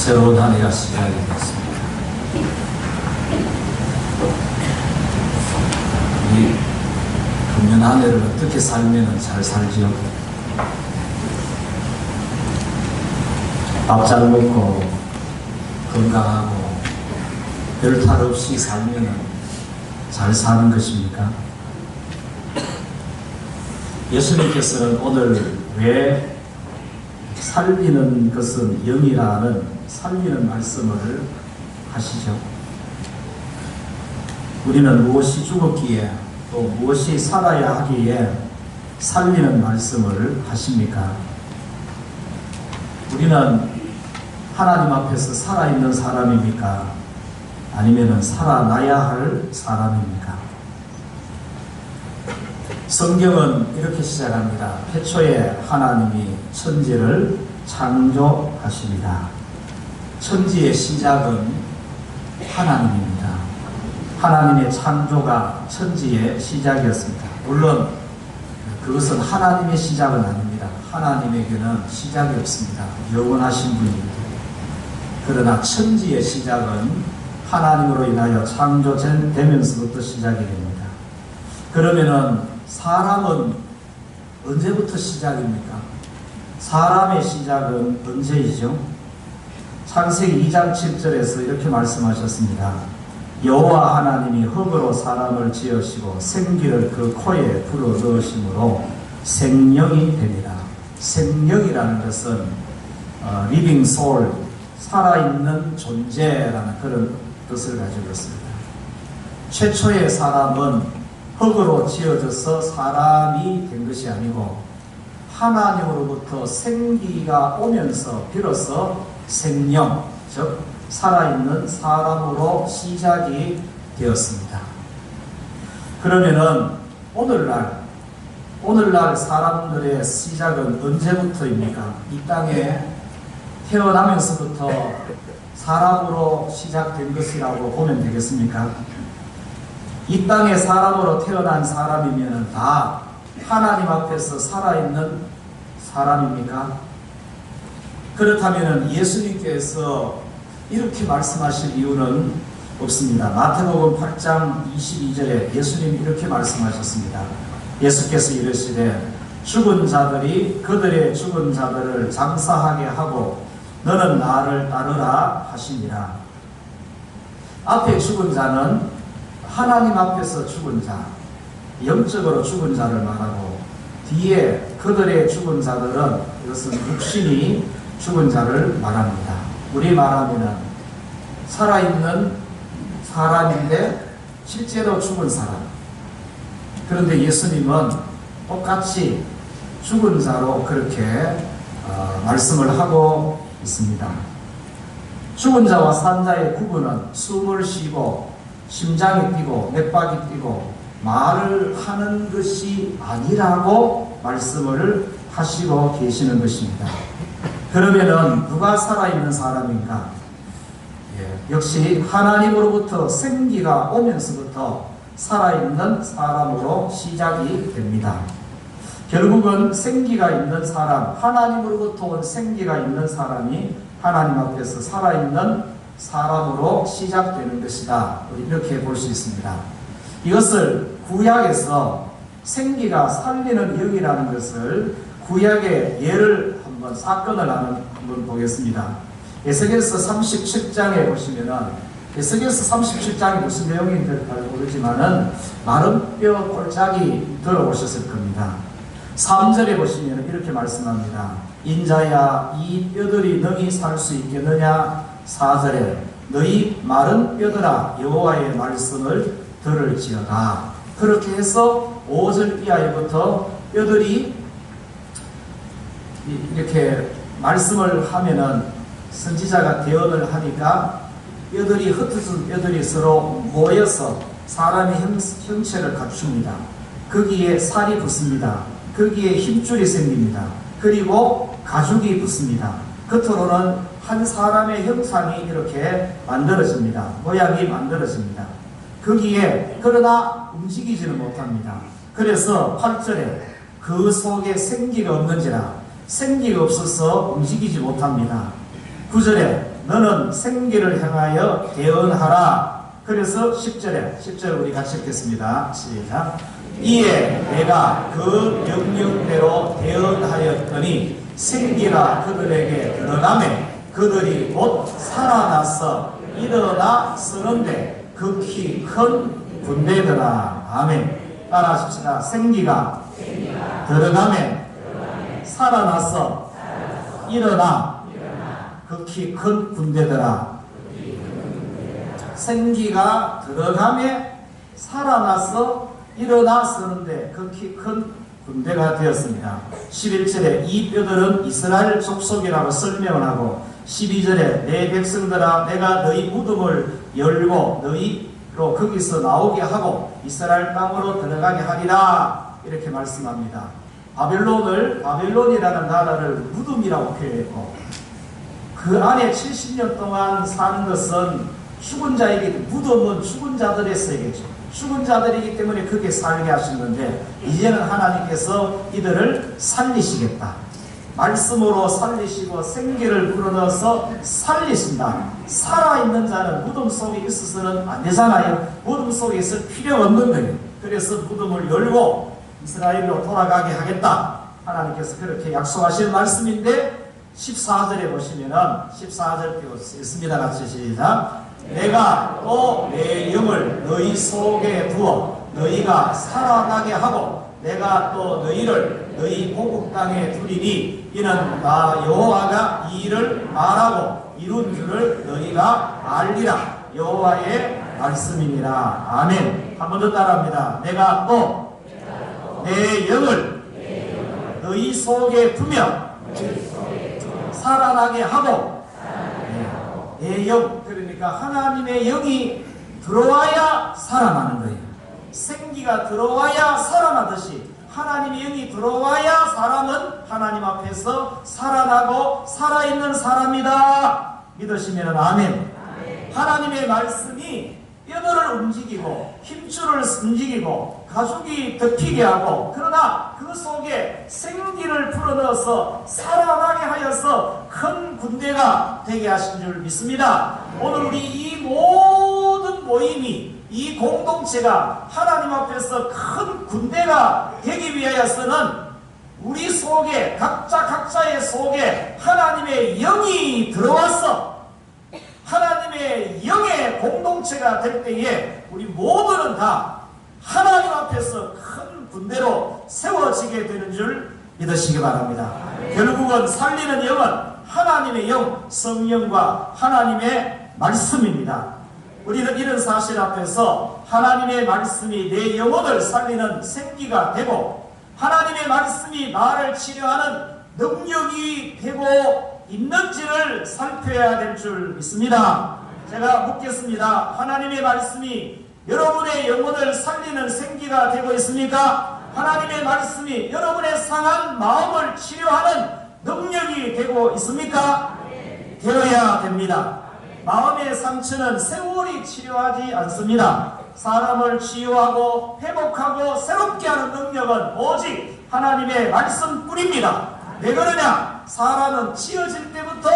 새로운 한 해가 시작이 됐습니다. 우리 금년 한 해를 어떻게 살면 잘 살지요? 밥 잘 먹고 건강하고 별 탈 없이 살면 잘 사는 것입니까? 예수님께서는 오늘 왜 살리는 것은 영이라는 살리는 말씀을 하시죠? 우리는 무엇이 죽었기에 또 무엇이 살아야 하기에 살리는 말씀을 하십니까? 우리는 하나님 앞에서 살아있는 사람입니까? 아니면 살아나야 할 사람입니까? 성경은 이렇게 시작합니다. 태초에 하나님이 천지를 창조하십니다. 천지의 시작은 하나님입니다. 하나님의 창조가 천지의 시작이었습니다. 물론 그것은 하나님의 시작은 아닙니다. 하나님에게는 시작이 없습니다. 영원하신 분입니다. 그러나 천지의 시작은 하나님으로 인하여 창조되면서부터 시작이 됩니다. 그러면은 사람은 언제부터 시작입니까? 사람의 시작은 언제이죠? 창세기 2장 7절에서 이렇게 말씀하셨습니다. 여호와 하나님이 흙으로 사람을 지으시고 생기를 그 코에 불어 넣으심으로 생명이 됩니다. 생명이라는 것은 living soul, 살아있는 존재라는 그런 뜻을 가지고 있습니다. 최초의 사람은 흙으로 지어져서 사람이 된 것이 아니고 하나님으로부터 생기가 오면서 비로소 생명, 즉 살아있는 사람으로 시작이 되었습니다. 그러면은 오늘날 사람들의 시작은 언제부터입니까? 이 땅에 태어나면서부터 사람으로 시작된 것이라고 보면 되겠습니까? 이 땅에 사람으로 태어난 사람이면 다 하나님 앞에서 살아있는 사람입니까? 그렇다면 예수님께서 이렇게 말씀하실 이유는 없습니다. 마태복음 8장 22절에 예수님이 이렇게 말씀하셨습니다. 예수께서 이르시되 죽은 자들이 그들의 죽은 자들을 장사하게 하고 너는 나를 따르라 하시니라. 앞에 죽은 자는 하나님 앞에서 죽은 자, 영적으로 죽은 자를 말하고 뒤에 그들의 죽은 자들은 이것은 육신이 죽은 자를 말합니다. 우리 말하면 살아있는 사람인데 실제로 죽은 사람. 그런데 예수님은 똑같이 죽은 자로 그렇게 말씀을 하고 있습니다. 죽은 자와 산 자의 구분은 숨을 쉬고 심장이 뛰고 맥박이 뛰고 말을 하는 것이 아니라고 말씀을 하시고 계시는 것입니다. 그러면은 누가 살아있는 사람인가? 역시 하나님으로부터 생기가 오면서부터 살아있는 사람으로 시작이 됩니다. 결국은 생기가 있는 사람, 하나님으로부터 온 생기가 있는 사람이 하나님 앞에서 살아있는 사람으로 시작되는 것이다. 이렇게 볼 수 있습니다. 이것을 구약에서 생기가 살리는 영이라는 것을 구약의 예를 한번 사건을 한번 보겠습니다. 에스겔서 37장에 보시면은 에스겔서 37장이 무슨 내용인지 잘 모르지만은 마른 뼈 골짜기 들어보셨을 겁니다. 3절에 보시면 이렇게 말씀합니다. 인자야 이 뼈들이 능히 살 수 있겠느냐? 4절에 너희 마른 뼈들아 여호와의 말씀을 들을지어다. 그렇게 해서 5절 이하부터 뼈들이 이렇게 말씀을 하면은 선지자가 대언을 하니까 뼈들이 흩어진 뼈들이 서로 모여서 사람의 형체를 갖춥니다. 거기에 살이 붙습니다. 거기에 힘줄이 생깁니다. 그리고 가죽이 붙습니다. 겉으로는 한 사람의 형상이 이렇게 만들어집니다. 모양이 만들어집니다. 거기에 그러나 움직이지는 못합니다. 그래서 8절에 그 속에 생기가 없는지라 생기가 없어서 움직이지 못합니다. 9절에 너는 생기를 향하여 대언하라. 그래서 10절 우리 같이 읽겠습니다. 시작. 이에 내가 그 명령대로 대언하였더니 생기가 그들에게 들어가매 그들이 곧 살아나서 일어나 서는데 극히 큰 군대더라. 아멘. 따라하십시다. 생기가 들어가매 살아나서 일어나 극히 큰 군대더라. 생기가 들어가매 살아나서 일어나 서는데 극히 큰 군대가 되었습니다. 11절에 이 뼈들은 이스라엘 족속이라고 설명을 하고 12절에 내 백성들아 내가 너희 무덤을 열고 너희로 거기서 나오게 하고 이스라엘 땅으로 들어가게 하리라 이렇게 말씀합니다. 바벨론이라는 나라를 무덤이라고 표현했고 그 안에 70년 동안 산 것은 죽은 자에게 무덤은 죽은 자들의 세계죠. 죽은 자들이기 때문에 그렇게 살게 하신 건데 이제는 하나님께서 이들을 살리시겠다. 말씀으로 살리시고 생기를 불어넣어서 살리신다. 살아있는 자는 무덤 속에 있어서는 안 되잖아요. 무덤 속에 있을 필요가 없는 거예요. 그래서 무덤을 열고 이스라엘로 돌아가게 하겠다. 하나님께서 그렇게 약속하신 말씀인데 14절에 보시면은 14절 띄워 읽습니다. 같이 시작. 내가 또 내 영을 너희 속에 두어 너희가 살아나게 하고 내가 또 너희를 너희 고국 땅에 두리니 이는 나 여호와가 이 일을 말하고 이룬 줄을 너희가 알리라. 여호와의 말씀이니라. 아멘. 한 번 더 따라합니다. 내가 또 내 영을 너희 속에 두며 살아나게 하고 내 영, 그러니까 하나님의 영이 들어와야 살아나는 거예요. 생기가 들어와야 살아나듯이 하나님의 영이 들어와야 사람은 하나님 앞에서 살아나고 살아있는 사람이다. 믿으시면 아멘. 하나님의 말씀이 뼈들을 움직이고 힘줄을 움직이고 가죽이 덮이게 하고 그러나 그 속에 생기를 불어넣어서 살아나게 하여서 큰 군대가 되게 하신 줄 믿습니다. 오늘 우리 이 모든 모임이 이 공동체가 하나님 앞에서 큰 군대가 되기 위하여서는 우리 속에 각자의 속에 하나님의 영이 들어와서 하나님의 영의 공동체가 될 때에 우리 모두는 다 하나님 앞에서 큰 군대로 세워지게 되는 줄 믿으시기 바랍니다. 결국은 살리는 영은 하나님의 영, 성령과 하나님의 말씀입니다. 우리는 이런 사실 앞에서 하나님의 말씀이 내 영혼을 살리는 생기가 되고 하나님의 말씀이 나를 치료하는 능력이 되고 있는지를 살펴야 될 줄 믿습니다. 제가 묻겠습니다. 하나님의 말씀이 여러분의 영혼을 살리는 생기가 되고 있습니까? 하나님의 말씀이 여러분의 상한 마음을 치료하는 능력이 되고 있습니까? 되어야 됩니다. 마음의 상처는 세월이 치료하지 않습니다. 사람을 치유하고 회복하고 새롭게 하는 능력은 오직 하나님의 말씀뿐입니다. 왜 그러냐? 사람은 지어질 때부터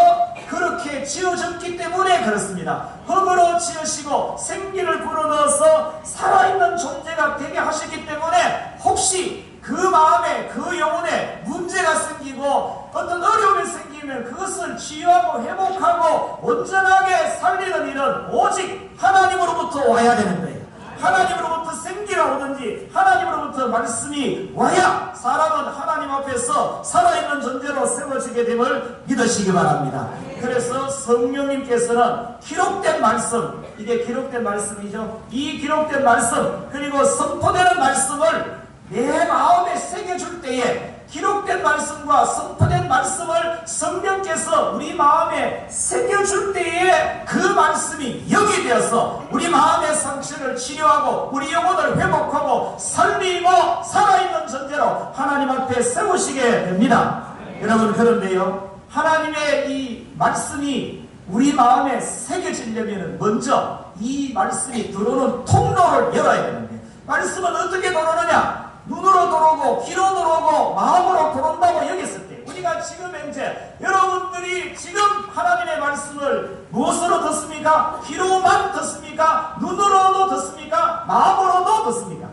그렇게 지어졌기 때문에 그렇습니다. 흙으로 지으시고 생기를 불어넣어서 살아있는 존재가 되게 하셨기 때문에 혹시 그 마음에 그 영혼에 문제가 생기고 어떤 어려움이 생기면 그것을 치유하고 회복하고 온전하게 살리는 일은 오직 하나님으로부터 와야 되는 거예요. 하나님으로부터 생기가 오든지 하나님으로부터 말씀이 와야 사람은 하나님 앞에서 살아있는 존재로 세워지게 됨을 믿으시기 바랍니다. 그래서 성령님께서는 기록된 말씀, 이게 기록된 말씀이죠. 이 기록된 말씀 그리고 선포되는 말씀을 내 마음에 새겨줄 때에 기록된 말씀과 선포된 말씀을 성령께서 우리 마음에 새겨줄 때에 그 말씀이 영이 되어서 우리 마음의 상처를 치료하고 우리 영혼을 회복하고 살리고 살아있는 존재로 하나님 앞에 세우시게 됩니다. 여러분, 그런데요, 하나님의 이 말씀이 우리 마음에 새겨지려면 먼저 이 말씀이 들어오는 통로를 열어야 되는데, 말씀은 어떻게 들어오느냐? 눈으로 들어오고 귀로 들어오고 마음으로 들어온다고 여겼을 때, 우리가 지금 현재 여러분들이 지금 하나님의 말씀을 무엇으로 듣습니까? 귀로만 듣습니까? 눈으로도 듣습니까? 마음으로도 듣습니까?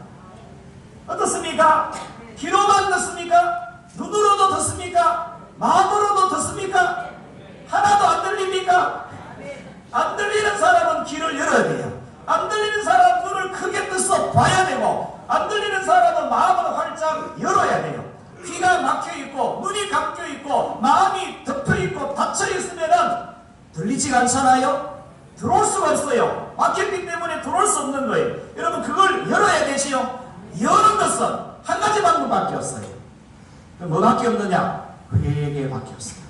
어떻습니까? 귀로만 듣습니까? 눈으로도 듣습니까? 마음으로도 듣습니까? 하나도 안 들립니까? 안 들리는 사람은 귀를 열어야 돼요. 안 들리는 사람은 눈을 크게 떠서 봐야 되고, 안 들리는 사람은 마음을 활짝 열어야 돼요. 귀가 막혀있고 눈이 감겨있고 마음이 덮여있고 닫혀있으면은 들리지가 않잖아요. 들어올 수가 없어요. 막혔기 때문에 들어올 수 없는 거예요. 여러분, 그걸 열어야 되지요. 여는 것은 한 가지 방법밖에 없어요. 뭐밖에 없느냐? 회개밖에 없어요.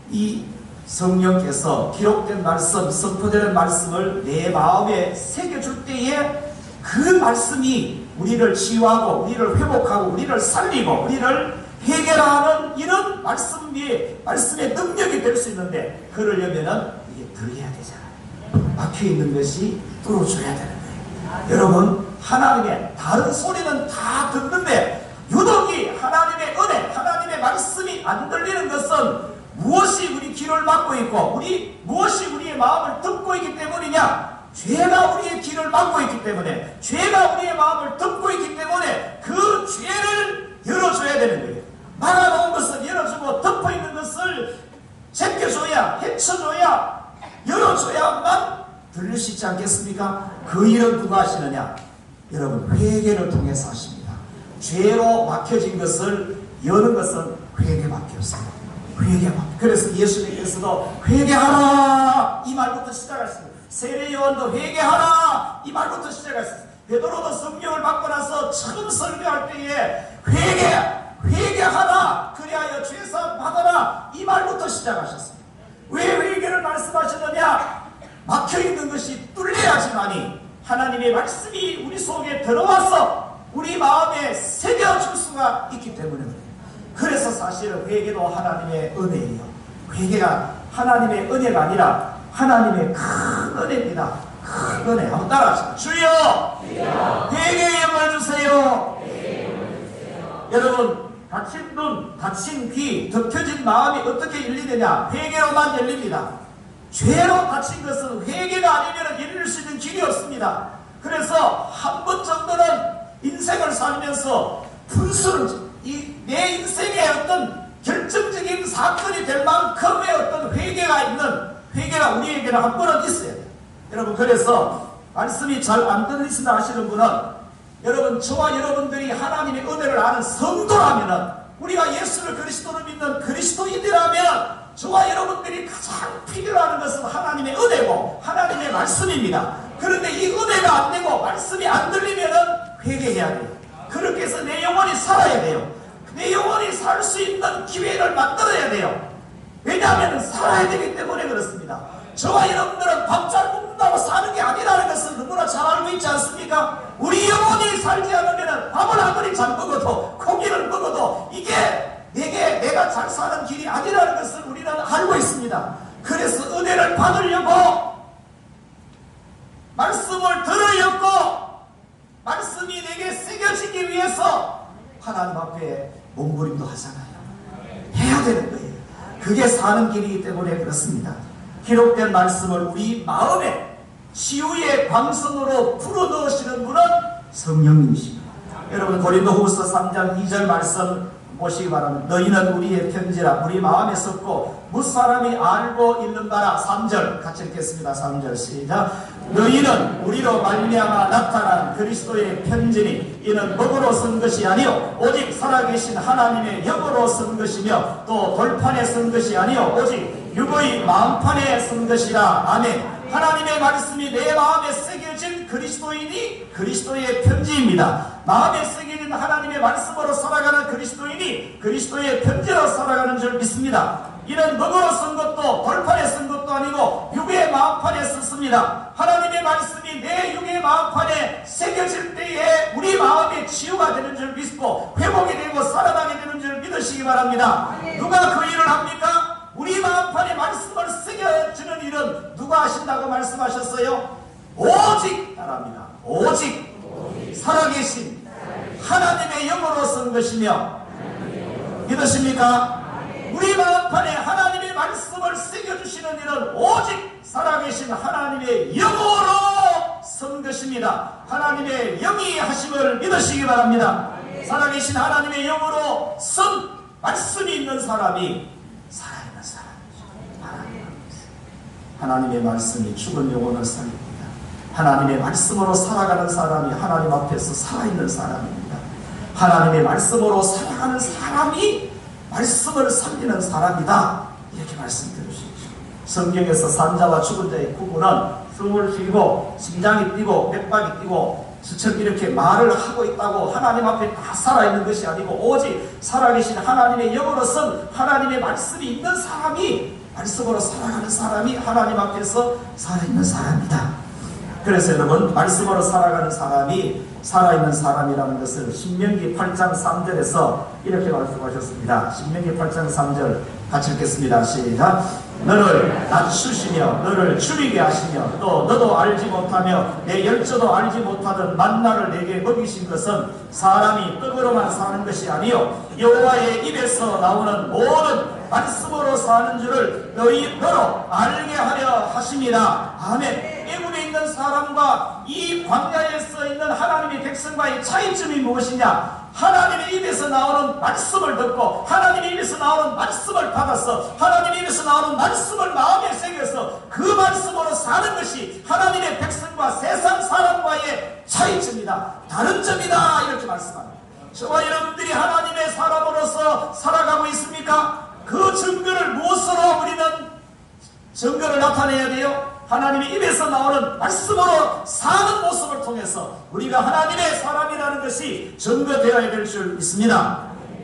이 성령께서 기록된 말씀, 선포되는 말씀을 내 마음에 새겨줄 때에 그 말씀이 우리를 치유하고 우리를 회복하고 우리를 살리고 우리를 해결하는 이런 말씀의 능력이 될 수 있는데, 그러려면은 이게 들려야 되잖아요. 막혀있는 것이 뚫어줘야 되는 거예요. 여러분, 하나님의 다른 소리는 다 듣는데 유독이 하나님의 은혜, 하나님의 말씀이 안 들리는 것은 무엇이 우리 귀를 막고 있고 무엇이 우리의 마음을 듣고 있기 때문이냐? 죄가 우리의 귀를 막고 있기 때문에, 죄가 우리의 마음을 듣고 있기 때문에 그 죄를 열어줘야 되는 거예요. 막아놓은 것을 열어주고 덮어있는 것을 제껴줘야, 헤쳐줘야, 열어줘야만 들릴 수 있지 않겠습니까? 그 일은 누가 하시느냐? 여러분, 회개를 통해서 하십니다. 죄로 막혀진 것을 여는 것은 회개밖에 없습니다. 회개밖에. 그래서 예수님께서도 회개하라 이 말부터 시작하셨습니다. 세례 요한도 회개하라 이 말부터 시작했습니다. 베드로도 성령을 받고 나서 처음 설교할 때에 회개하라, 그리하여 죄사함 받아라 이 말부터 시작하셨습니다. 왜 회개를 말씀하시느냐? 막혀있는 것이 뚫려야지만이 하나님의 말씀이 우리 속에 들어와서 우리 마음에 새겨줄 수가 있기 때문에 그래요. 그래서 사실은 회개도 하나님의 은혜예요. 회개가 하나님의 은혜가 아니라 하나님의 큰 은혜입니다. 큰 은혜. 한번 따라하시죠. 주여, 회개의 영을 주세요. 여러분, 닫힌 눈, 닫힌 귀, 덮여진 마음이 어떻게 열리느냐? 회개로만 열립니다. 죄로 닫힌 것은 회개가 아니면 열릴 수 있는 길이 없습니다. 그래서 한 번 정도는 인생을 살면서 분수를, 내 인생의 어떤 결정적인 사건이 될 만큼의 어떤 회개가 우리에게는 한 번은 있어야 돼요. 여러분, 그래서 말씀이 잘 안 들리신다 하시는 분은, 여러분, 저와 여러분들이 하나님의 은혜를 아는 성도라면은, 우리가 예수를 그리스도를 믿는 그리스도인이라면 저와 여러분들이 가장 필요로 것은 하나님의 은혜고 하나님의 말씀입니다. 그런데 이 은혜가 안 되고 말씀이 안 들리면은 회개해야 돼요. 그렇게 해서 내 영혼이 살아야 돼요. 내 영혼이 살 수 있는 기회를 만들어야 돼요. 왜냐하면 살아야 되기 때문에 그렇습니다. 저와 여러분들은 밥 잘 먹는다고 사는 게 아니라는 것을 누구나 잘 알고 있지 않습니까? 우리 영혼이 살지 않으면 밥을 아무리 잘 먹어도, 고기를 먹어도 이게 내가 잘 사는 길이 아니라는 것을 우리는 알고 있습니다. 그래서 은혜를 받으려고, 말씀을 들으려고, 말씀이 내게 새겨지기 위해서 하나님 앞에 몸부림도 하잖아요. 해야 되는 거예요. 그게 사는 길이기 때문에 그렇습니다. 기록된 말씀을 우리 마음에 치유의 광선으로 불어넣으시는 분은 성령님이십니다. 여러분, 고린도후서 3장 2절 말씀 보시기 바랍니다. 너희는 우리의 편지라 우리 마음에 썩고 무사람이 알고 있는 바라. 3절 같이 읽겠습니다. 3절 시작. 너희는 우리로 말미암아 나타난 그리스도의 편지니 이는 먹으로 쓴 것이 아니요 오직 살아계신 하나님의 영으로 쓴 것이며 또 돌판에 쓴 것이 아니요 오직 육의 마음판에 쓴 것이라. 아멘. 하나님의 말씀이 내 마음에 새겨진 그리스도인이 그리스도의 편지입니다. 마음에 새겨진 하나님의 말씀으로 살아가는 그리스도인이 그리스도의 편지로 살아가는 줄 믿습니다. 이는 먹으로 쓴 것도 돌판에 쓴 것도 아니고 육의 마음판에 썼습니다. 하나님의 말씀이 내 육의 마음판에 새겨질 때에 우리 마음의 치유가 되는 줄 믿고 회복이 되고 살아나게 되는 줄 믿으시기 바랍니다. 누가 그 일을 합니까? 우리 마음판에 말씀을 새겨주는 일은 누가 하신다고 말씀하셨어요? 오직 따라합니다. 오직 살아계신 하나님의 영으로 쓴 것이며, 믿으십니까? 우리 마음판에 하나님의 말씀을 새겨주시는 일은 오직 살아계신 하나님의 영으로 선 것입니다. 하나님의 영이 하심을 믿으시기 바랍니다. 살아계신 하나님의 영으로 선 말씀이 있는 사람이 살아있는 사람이죠. 하나님의 말씀이 죽은 영혼을 살립니다. 하나님의 말씀으로 살아가는 사람이 하나님 앞에서 살아있는 사람입니다. 하나님의 말씀으로 살아가는 사람이 말씀을 살리는 사람이다. 이렇게 말씀드리십시오. 성경에서 산자와 죽은 자의 구분은 숨을 쉬고 심장이 뛰고 맥박이 뛰고 수처럼 이렇게 말을 하고 있다고 하나님 앞에 다 살아있는 것이 아니고 오직 살아계신 하나님의 영으로선 하나님의 말씀이 있는 사람이 말씀으로 살아가는 사람이 하나님 앞에서 살아있는 사람이다. 그래서 여러분 말씀으로 살아가는 사람이 살아있는 사람이라는 것을 신명기 8장 3절에서 이렇게 말씀하셨습니다. 신명기 8장 3절 같이 읽겠습니다. 시작. 너를 낮추시며 너를 줄이게 하시며 또 너도 알지 못하며 내 열조도 알지 못하던 만나를 내게 먹이신 것은 사람이 떡으로만 사는 것이 아니요 여호와의 입에서 나오는 모든 말씀으로 사는 줄을 너로 알게 하려 하심이라. 아멘. 애굽에 있는 사람과 이 광야에 서 있는 하나님의 백성과의 차이점이 무엇이냐? 하나님의 입에서 나오는 말씀을 듣고 하나님의 입에서 나오는 말씀을 받아서 하나님의 입에서 나오는 말씀을 마음에 새겨서 그 말씀으로 사는 것이 하나님의 백성과 세상 사람과의 차이점이다. 다른 점이다. 이렇게 말씀합니다. 저와 여러분들이 하나님의 사람으로서 살아가고 있습니까? 그 증거를 무엇으로 우리는 증거를 나타내야 돼요? 하나님의 입에서 나오는 말씀으로 사는 모습을 통해서 우리가 하나님의 사람이라는 것이 증거되어야 될 줄 믿습니다.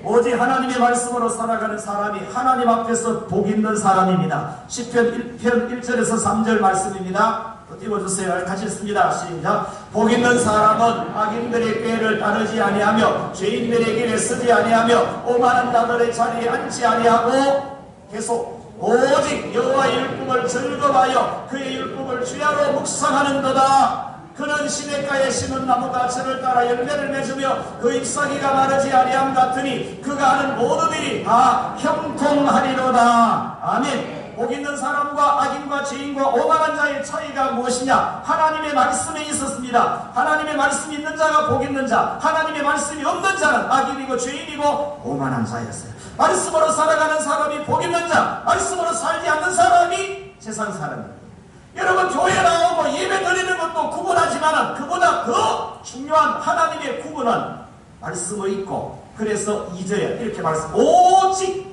오직 하나님의 말씀으로 살아가는 사람이 하나님 앞에서 복 있는 사람입니다. 시편 1편 1절에서 3절 말씀입니다. 띄워주세요. 같이 읽습니다. 시작. 복 있는 사람은 악인들의 꾀를 따르지 아니하며 죄인들의 길에 서지 아니하며 오만한 자들의 자리에 앉지 아니하고 계속 오직 여호와의 율법을 즐거워하여 그의 율법을 주야로 묵상하는도다. 그는 시냇가에 심은 나무가 저를 따라 열매를 맺으며 그 잎사귀가 마르지 아니함 같으니 그가 하는 모든 일이 다 형통하리로다. 아멘. 복 있는 사람과 악인과 죄인과 오만한 자의 차이가 무엇이냐? 하나님의 말씀에 있었습니다. 하나님의 말씀이 있는 자가 복 있는 자, 하나님의 말씀이 없는 자는 악인이고 죄인이고 오만한 자였어요. 말씀으로 살아가는 사람이 복 있는 자, 말씀으로 살지 않는 사람이 세상 사람입니다. 여러분 교회 나오고 예배 드리는 것도 구분하지만 그보다 더 중요한 하나님의 구분은 말씀을 읽고 그래서 2절에 이렇게 말씀 오직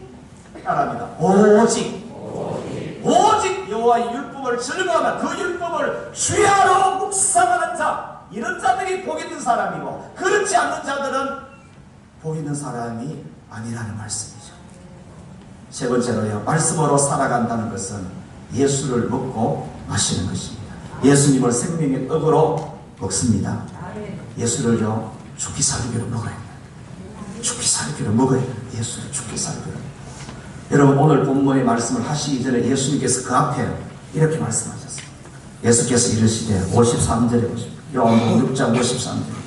따라합니다. 오직 여호와의 율법을 즐거워하며 그 율법을 주야로 묵상하는 자, 이런 자들이 복 있는 사람이고 그렇지 않는 자들은 복 있는 사람이 아니라는 말씀이죠. 세 번째로요, 말씀으로 살아간다는 것은 예수를 먹고 마시는 것입니다. 예수님을 생명의 떡으로 먹습니다. 예수를요 죽기 살기로 먹어야 돼요. 죽기 살기로 먹어야 돼요. 예수를 죽기 살기로. 여러분 오늘 본문의 말씀을 하시기 전에 예수님께서 그 앞에 이렇게 말씀하셨어요. 예수께서 이르시되 53절에 보십시오. 요한복음 6장 53절.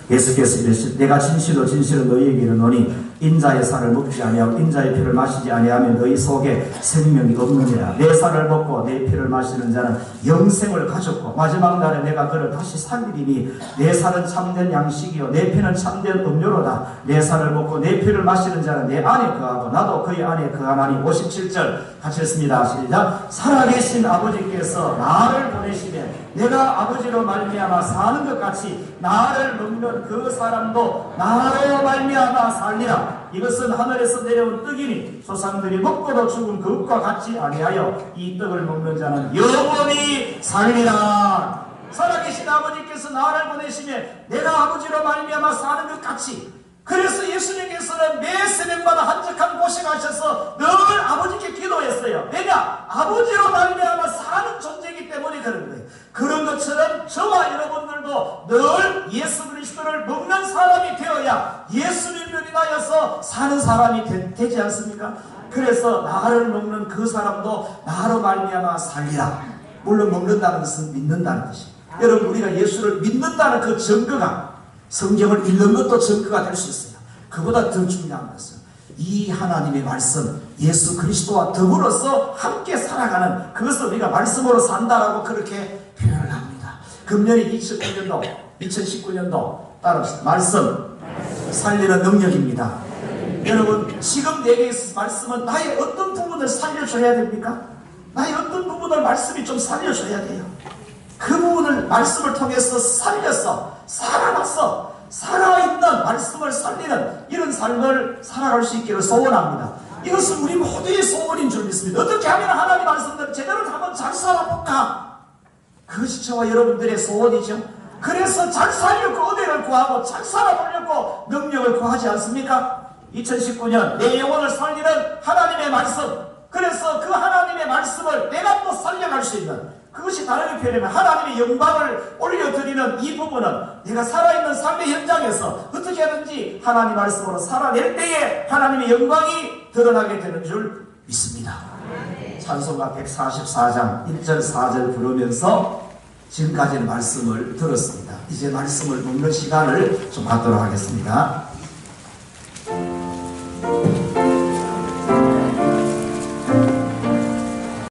예수께서 이르시되 내가 진실로 너희에게 이르노니 인자의 살을 먹지 아니하고 인자의 피를 마시지 아니하면 너희 속에 생명이 없느니라. 내 살을 먹고 내 피를 마시는 자는 영생을 가졌고 마지막 날에 내가 그를 다시 살리리니 내 살은 참된 양식이요 내 피는 참된 음료로다. 내 살을 먹고 내 피를 마시는 자는 내 안에 거하고 나도 그의 안에 거하나니. 57절 같이 읽습니다. 시작. 살아계신 아버지께서 나를 보내시되 내가 아버지로 말미암아 사는 것 같이 나를 먹는 그 사람도 나로 말미암아 살리라. 이것은 하늘에서 내려온 떡이니 조상들이 먹고도 죽은 그것과 같지 아니하여 이 떡을 먹는 자는 영원히 살리라. 살아계신 아버지께서 나를 보내시며 내가 아버지로 말미암아 사는 것 같이. 그래서 예수님께서는 매 새벽마다 한적한 곳에 가셔서 늘 아버지께 기도했어요. 왜냐? 아버지로 말미암아 사는 존재이기 때문에 그런 거예요. 그런 것처럼 저와 여러분들도 늘 예수 그리스도를 먹는 사람이 되어야 예수님을 인하여서 사는 사람이 되지 않습니까? 그래서 나를 먹는 그 사람도 나로 말미암아 살리라. 물론 먹는다는 것은 믿는다는 것입니다. 여러분 우리가 예수를 믿는다는 그 증거가 성경을 읽는 것도 증거가 될 수 있어요. 그보다 더 중요한 것은 이 하나님의 말씀, 예수 그리스도와 더불어서 함께 살아가는, 그것을 우리가 말씀으로 산다라고 그렇게 표현을 합니다. 금년이 2019년도 따라 말씀 살리는 능력입니다. 여러분, 지금 내게 있는 말씀은 나의 어떤 부분을 살려줘야 됩니까? 나의 어떤 부분을 말씀이 좀 살려줘야 돼요. 그 부분을 말씀을 통해서 살려서 살아나서 살아있는 말씀을 살리는 이런 삶을 살아갈 수 있기를 소원합니다. 이것은 우리 모두의 소원인 줄 믿습니다. 어떻게 하면 하나님 말씀대로 제대로 한번 잘 살아볼까? 그것이 저와 여러분들의 소원이죠. 그래서 잘 살려고 은혜를 구하고 잘 살아보려고 능력을 구하지 않습니까? 2019년 내 영혼을 살리는 하나님의 말씀, 그래서 그 하나님의 말씀을 내가 또 살려갈 수 있는, 그것이 다르게 표현하면 하나님의 영광을 올려드리는 이 부분은 내가 살아있는 삶의 현장에서 어떻게 하든지 하나님 말씀으로 살아낼 때에 하나님의 영광이 드러나게 되는 줄 믿습니다. 찬송가 144장 1절 4절 부르면서 지금까지는 말씀을 들었습니다. 이제 말씀을 묻는 시간을 좀 갖도록 하겠습니다.